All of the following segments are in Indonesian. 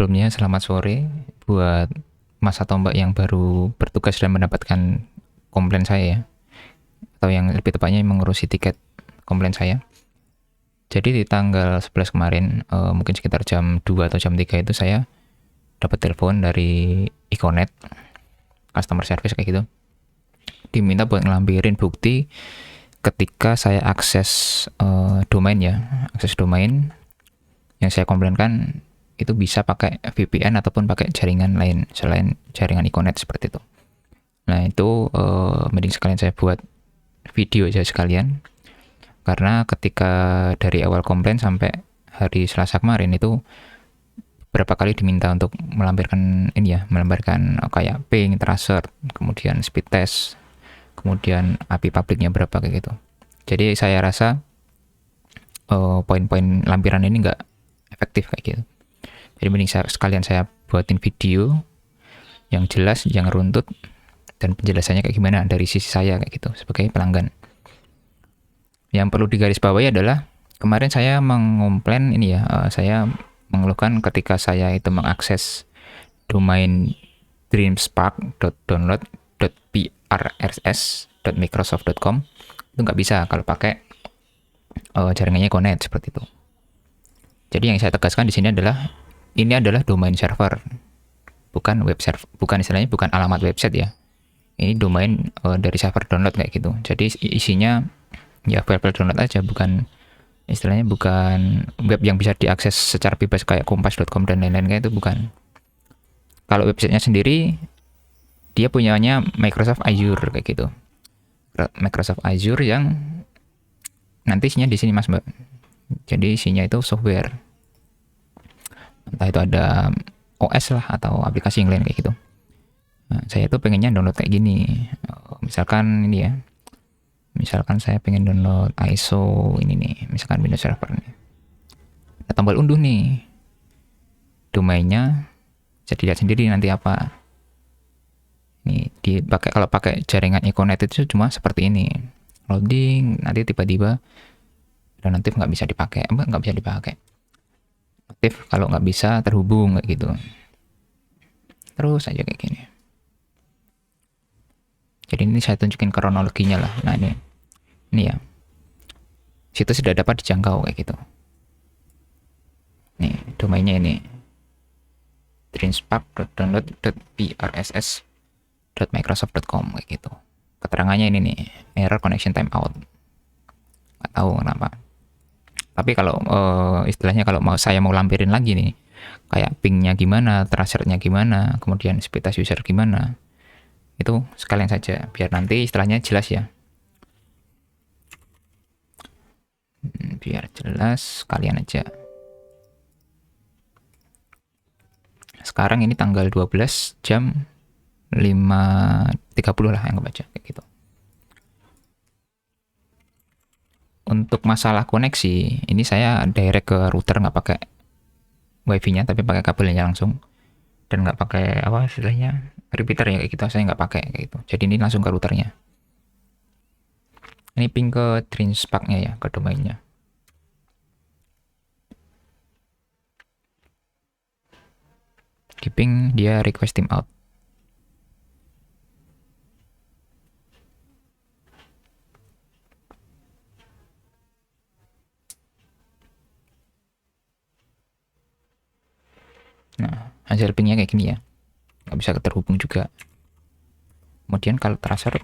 Sebelumnya selamat sore buat Mas atau Mbak yang baru bertugas dan mendapatkan komplain saya ya, atau yang lebih tepatnya mengurusi tiket komplain saya. Jadi di tanggal 11 kemarin, mungkin sekitar jam 2 atau jam 3 itu saya dapat telepon dari Iconet, customer service kayak gitu. Diminta buat ngelampirin bukti ketika saya akses domain ya, akses domain yang saya komplainkan itu bisa pakai VPN ataupun pakai jaringan lain selain jaringan Iconet seperti itu. Nah itu mending sekalian saya buat video aja sekalian, karena ketika dari awal komplain sampai hari Selasa kemarin itu berapa kali diminta untuk melampirkan ini ya, melampirkan kayak ping, tracer, kemudian speed test, kemudian API publiknya berapa kayak gitu. Jadi saya rasa poin-poin lampiran ini nggak efektif kayak gitu. Jadi mending sekalian saya buatin video yang jelas, yang runtut, dan penjelasannya kayak gimana dari sisi saya kayak gitu sebagai pelanggan. Yang perlu digarisbawahi adalah kemarin saya mengomplain ini ya, saya mengeluhkan ketika saya itu mengakses domain dreamspark.download.prss.microsoft.com itu nggak bisa kalau pakai jaringannya Connect seperti itu. Jadi yang saya tegaskan di sini adalah ini adalah domain server, bukan web server, bukan istilahnya bukan alamat website ya. Ini domain dari server download kayak gitu. Jadi isinya ya file-file download aja, bukan istilahnya bukan web yang bisa diakses secara bebas kayak kompas.com dan lain-lain kayak itu, bukan. Kalau websitenya sendiri dia punyanya Microsoft Azure kayak gitu. Microsoft Azure yang nanti isinya di sini Mas Mbak. Jadi isinya itu software. Entah itu ada OS lah atau aplikasi yang lain kayak gitu. Nah, saya tuh pengennya download kayak gini. Misalkan ini ya. Misalkan saya pengen download ISO ini nih, misalkan Windows Server nih. Ada tombol unduh nih. Domainnya bisa dilihat sendiri nanti apa. Nih, dipakai kalau pakai jaringan Econet itu cuma seperti ini. Loading, nanti tiba-tiba dan notif nggak bisa dipakai, nggak bisa dipakai. Notif kalau nggak bisa terhubung kayak gitu. Terus aja kayak gini. Jadi ini saya tunjukin kronologinya lah. Nah ini ya. Situs sudah dapat dijangkau kayak gitu. Nih domainnya ini dreamspark.download.prss.microsoft.com kayak gitu. Keterangannya ini nih, error connection timeout. Nggak tahu kenapa. Tapi kalau istilahnya kalau saya mau lampirin lagi nih, kayak pingnya gimana, tracernya gimana, kemudian speed test user gimana, itu sekalian saja biar nanti istilahnya jelas ya. Biar jelas kalian aja. Sekarang ini tanggal 12 jam 5.30 lah yang kebaca kayak gitu. Untuk masalah koneksi, ini saya direct ke router, nggak pakai wifi-nya tapi pakai kabelnya langsung, dan nggak pakai apa istilahnya repeater ya kayak gitu, saya nggak pakai kayak gitu. Jadi ini langsung ke routernya. Ini ping ke Dreamspark-nya ya, ke domainnya. Di ping dia request timeout. Nah, hasil pingnya kayak gini ya. Nggak bisa terhubung juga. Kemudian kalau tracer,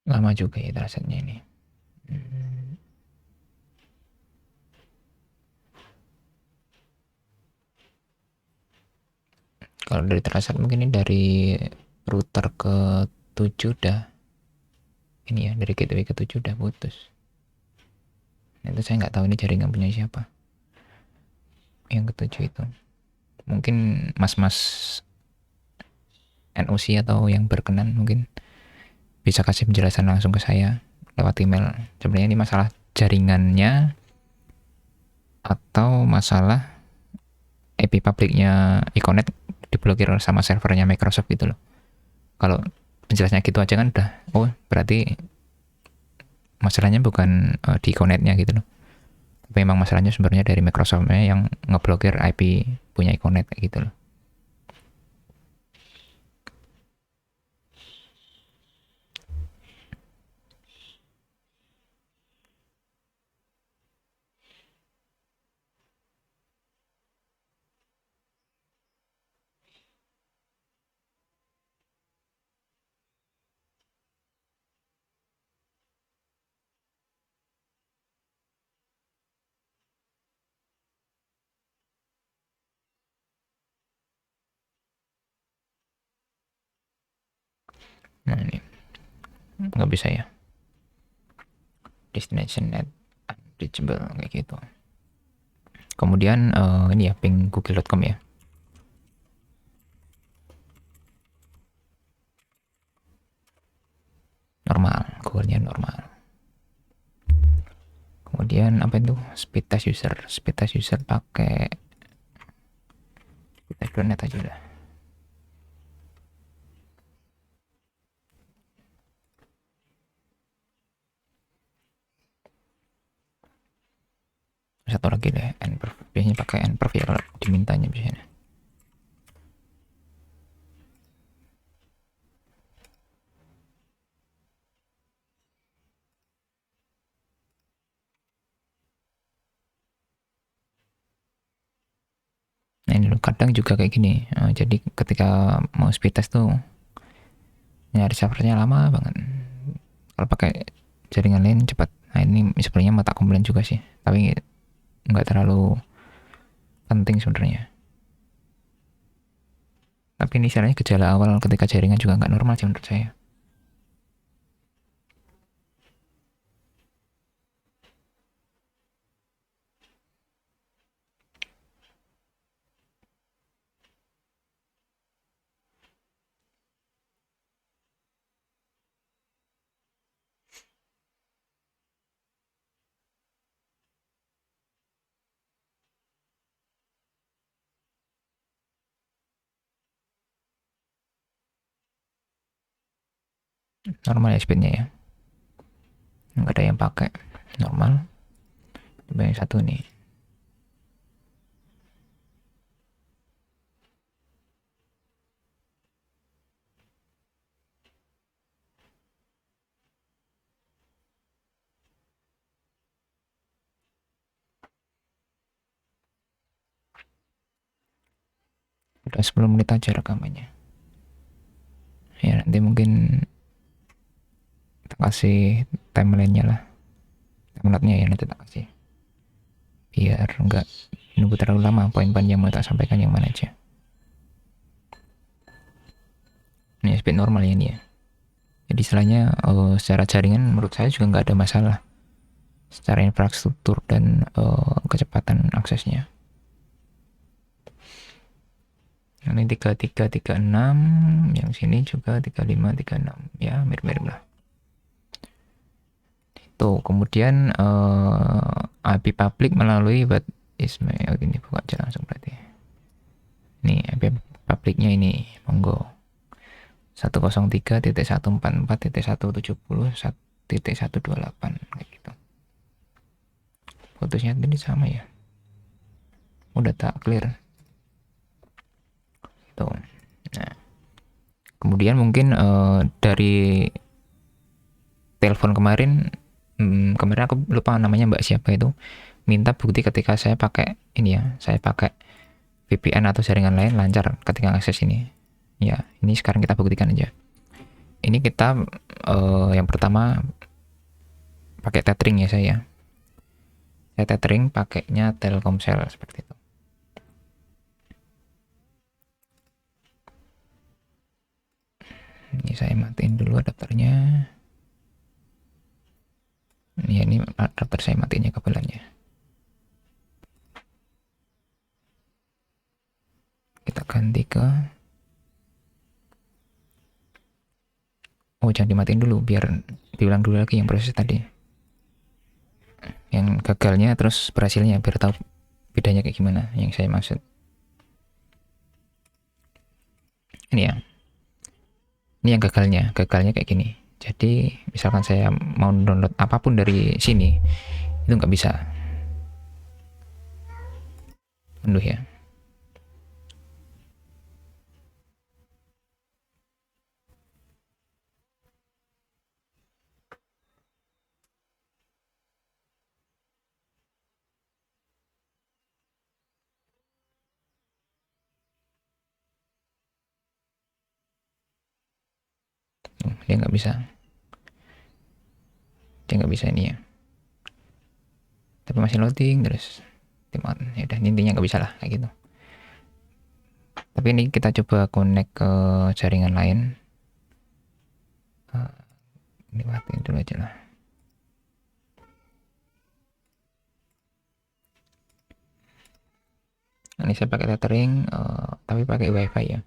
Lama juga ya transaksinya ini. Kalau dari transaksi mungkin ini dari router ke 7 udah ini ya, dari gateway ke 7 udah putus. Nah, itu saya nggak tahu ini jaringan punya siapa. Yang ketujuh itu. Mungkin mas-mas NOC atau yang berkenan mungkin bisa kasih penjelasan langsung ke saya lewat email. Sebenarnya ini masalah jaringannya atau masalah IP publiknya Econet diblokir sama servernya Microsoft gitu loh. Kalau penjelasannya gitu aja kan udah, oh berarti masalahnya bukan di Econetnya gitu loh. Tapi memang masalahnya sumbernya dari Microsoftnya yang ngeblokir IP punya Econet kayak gitu loh. Nah ini nggak bisa ya, destination net unreachable kayak gitu. Kemudian ini ya ping google.com ya. Normal, Google-nya normal. Kemudian apa itu? Speed test user pakai speed test.net aja udah. Satu lagi deh, nperf. Biasanya pakai nperf ya kalau dimintanya biasanya. Nah ini loh, kadang juga kayak gini. Jadi ketika mau speed test tuh nyari servernya lama banget. Kalau pakai jaringan lain cepat. Nah ini sebenarnya mata komplain juga sih, tapi nggak terlalu penting sebenarnya. Tapi ini istilahnya gejala awal ketika jaringan juga nggak normal sih menurut saya. Normal ya speednya ya, nggak ada yang pakai normal. Coba yang satu nih, udah 10 menit aja rekamannya ya. Nanti mungkin kita kasih timelinenya lah, timelinenya ya nanti tak kasih biar nggak nunggu terlalu lama. Poin-poin yang mau tak sampaikan yang mana aja. Ini speed normal ya ini ya. Jadi istilahnya secara jaringan menurut saya juga nggak ada masalah secara infrastruktur dan kecepatan aksesnya. Ini 3336, yang sini juga 3536 ya, mirip-mirip lah. Tuh, kemudian IP public melalui what Ismail ini buka aja langsung berarti. Nih IP publicnya ini monggo 103.144.170.1.128 kayak gitu. Putusnya tadi sama ya. Udah tak clear. Tuh. Nah, kemudian mungkin dari telepon kemarin aku lupa namanya mbak siapa itu, minta bukti ketika saya pakai ini ya, saya pakai VPN atau jaringan lain lancar ketika akses ini ya. Ini sekarang kita buktikan aja. ini kita yang pertama pakai tethering ya saya. Saya tethering pakainya Telkomsel seperti itu. Ini saya matiin dulu adapternya. Ini adapter saya matiin ya kabelannya. Kita ganti ke jangan dimatiin dulu biar diulang dulu lagi yang proses tadi. Yang gagalnya terus berhasilnya biar tahu bedanya kayak gimana yang saya maksud. Ini ya. Ini yang gagalnya kayak gini. Jadi misalkan saya mau download apapun dari sini itu nggak bisa. Unduh ya. Dia nggak bisa. Dia nggak bisa ini ya. Tapi masih loading terus. Ya udah intinya nggak bisa lah kayak gitu. Tapi ini kita coba connect ke jaringan lain. Ini matiin dulu aja lah. Ini saya pakai tethering, tapi pakai wifi ya.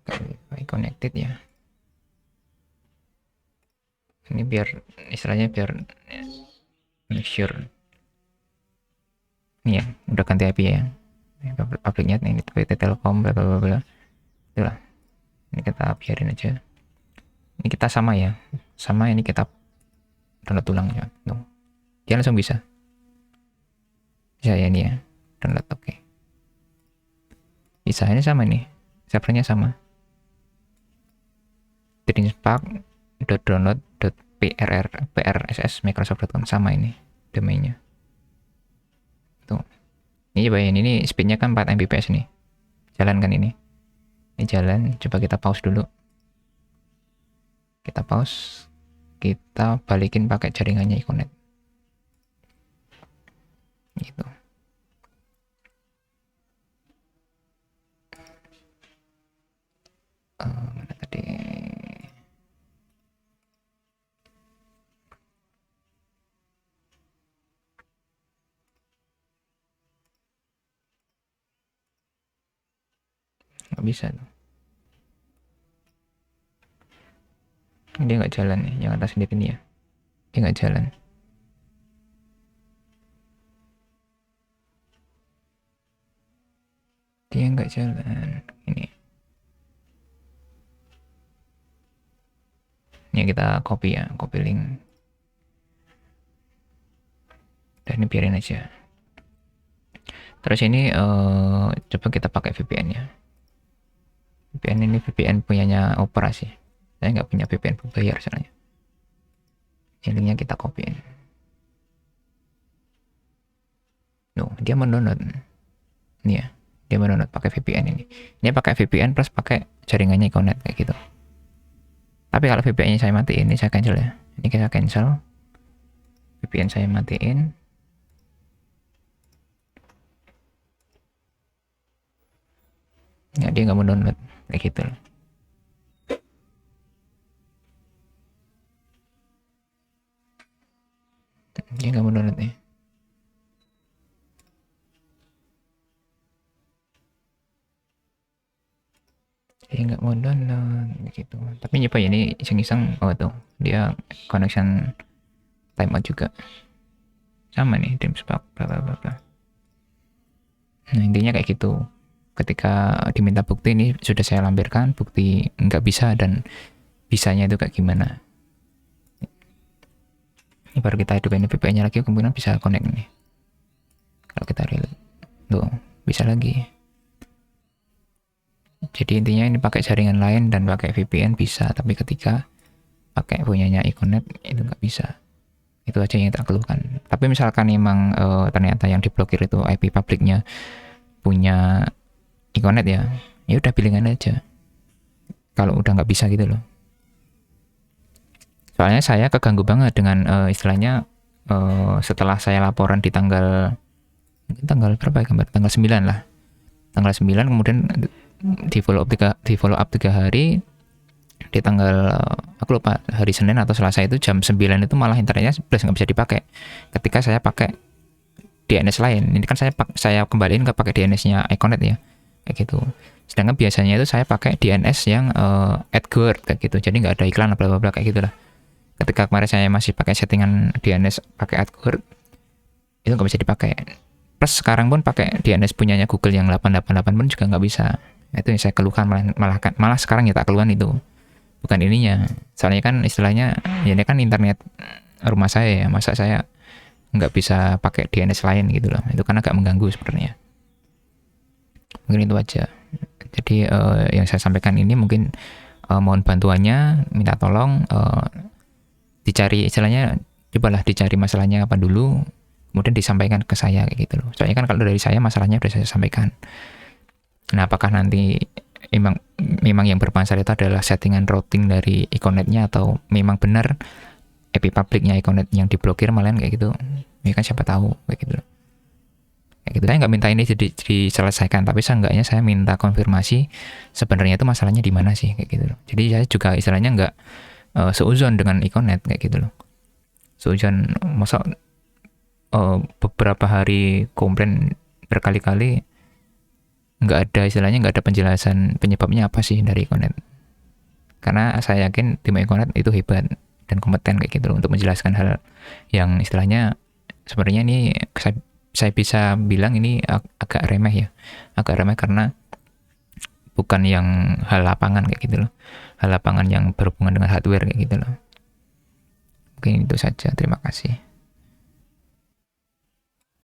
Pakai wifi connected ya. Ini biar istilahnya biar make sure. Ini ya, udah ganti IP ya. Pabriknya ini PT Telkom bla bla bla. Itulah. Ini kita biarin aja. Ini kita sama ya. Sama ini kita download ulang ya. Tuh. Dia langsung bisa. Bisa ya ini ya. Download oke. Okay. Bisa ini sama nih. Servernya sama. Tedinspark.download.prss microsoft.com sama ini domainnya. Tuh. Ini coba ini speednya kan 4 Mbps nih. Jalan kan ini. Ini jalan. Coba kita pause dulu. Kita pause. Kita balikin pakai jaringannya Iconet. Gitu. Mana tadi? Nggak bisa tuh. Dia nggak jalan nih, yang atas sendiri nih ya. Dia nggak jalan. Dia nggak jalan. Ini. Ini kita copy ya, copy link. Dan ini biarin aja. Terus ini coba kita pakai VPN ya. VPN ini VPN punyanya Opera sih. Saya nggak punya VPN berbayar soalnya. Ini linknya kita copyin. Nuh, dia mendownload. Ini ya, dia mendownload pakai VPN ini. Ini pakai VPN plus pakai jaringannya Iconet kayak gitu. Tapi kalau VPN-nya saya matiin, ini saya cancel ya. Ini kita cancel. VPN saya matiin. Ya, dia nggak mau download kayak gitu loh. Dia nggak mau download nih. Dia nggak mau download gitu. Tapi nyoba ya ini iseng-iseng. Oh tuh, dia connection timeout juga. Sama nih, Dreamspark bla bla bla bla. Nah intinya kayak gitu. Ketika diminta bukti ini sudah saya lampirkan bukti nggak bisa dan bisanya itu kayak gimana. Ini baru kita hidupin VPN-nya lagi, kemudian bisa connect nih. Kalau kita relate, tuh bisa lagi. Jadi intinya ini pakai jaringan lain dan pakai VPN bisa, tapi ketika pakai punyanya Iconet itu nggak bisa. Itu aja yang tak keluhkan. Tapi misalkan memang ternyata yang diblokir itu IP publiknya punya Iconet ya, ya udah pilingan aja. Kalau udah nggak bisa gitu loh. Soalnya saya keganggu banget dengan istilahnya setelah saya laporan di tanggal berapa ya gambar? Tanggal 9 lah. Tanggal 9 kemudian di follow up 3 hari, di tanggal aku lupa hari Senin atau Selasa itu jam 9 itu malah internetnya plus nggak bisa dipakai ketika saya pakai DNS lain. Ini kan saya kembaliin ke pakai DNS-nya Econet ya, kayak gitu. Sedangkan biasanya itu saya pakai DNS yang AdGuard kayak gitu, jadi nggak ada iklan bla bla bla kayak gitulah. Ketika kemarin saya masih pakai settingan DNS pakai AdGuard, itu nggak bisa dipakai. Plus sekarang pun pakai DNS punyanya Google yang 888 pun juga nggak bisa. Itu yang saya keluhkan, malah sekarang ya tak keluhan itu. Bukan ininya. Soalnya kan istilahnya ya ini kan internet rumah saya ya, masa saya nggak bisa pakai DNS lain gitu loh. Itu kan agak mengganggu sebenarnya. Mungkin itu aja. Jadi yang saya sampaikan ini mungkin mohon bantuannya, minta tolong dicari istilahnya, cobalah dicari masalahnya apa dulu, kemudian disampaikan ke saya kayak gitu loh. Soalnya kan kalau dari saya masalahnya udah saya sampaikan. Nah, apakah nanti memang yang bermasalah itu adalah settingan routing dari Econetnya atau memang benar IP publiknya Econet yang diblokir malahan kayak gitu. Ya kan siapa tahu kayak gitu loh. Kayak gitu. Saya nggak minta ini diselesaikan, tapi seenggaknya saya minta konfirmasi sebenarnya itu masalahnya di mana sih kayak gitu loh. Jadi saya juga istilahnya nggak seuzon dengan Econet kayak gitu loh. Seuzon masa beberapa hari komplain berkali-kali nggak ada penjelasan penyebabnya apa sih dari Econet. Karena saya yakin tim Econet itu hebat dan kompeten kayak gitu loh, untuk menjelaskan hal yang istilahnya sebenarnya ini saya bisa bilang ini agak remeh ya. Agak remeh karena bukan yang hal lapangan kayak gitu loh. Hal lapangan yang berhubungan dengan hardware kayak gitu loh. Mungkin itu saja. Terima kasih.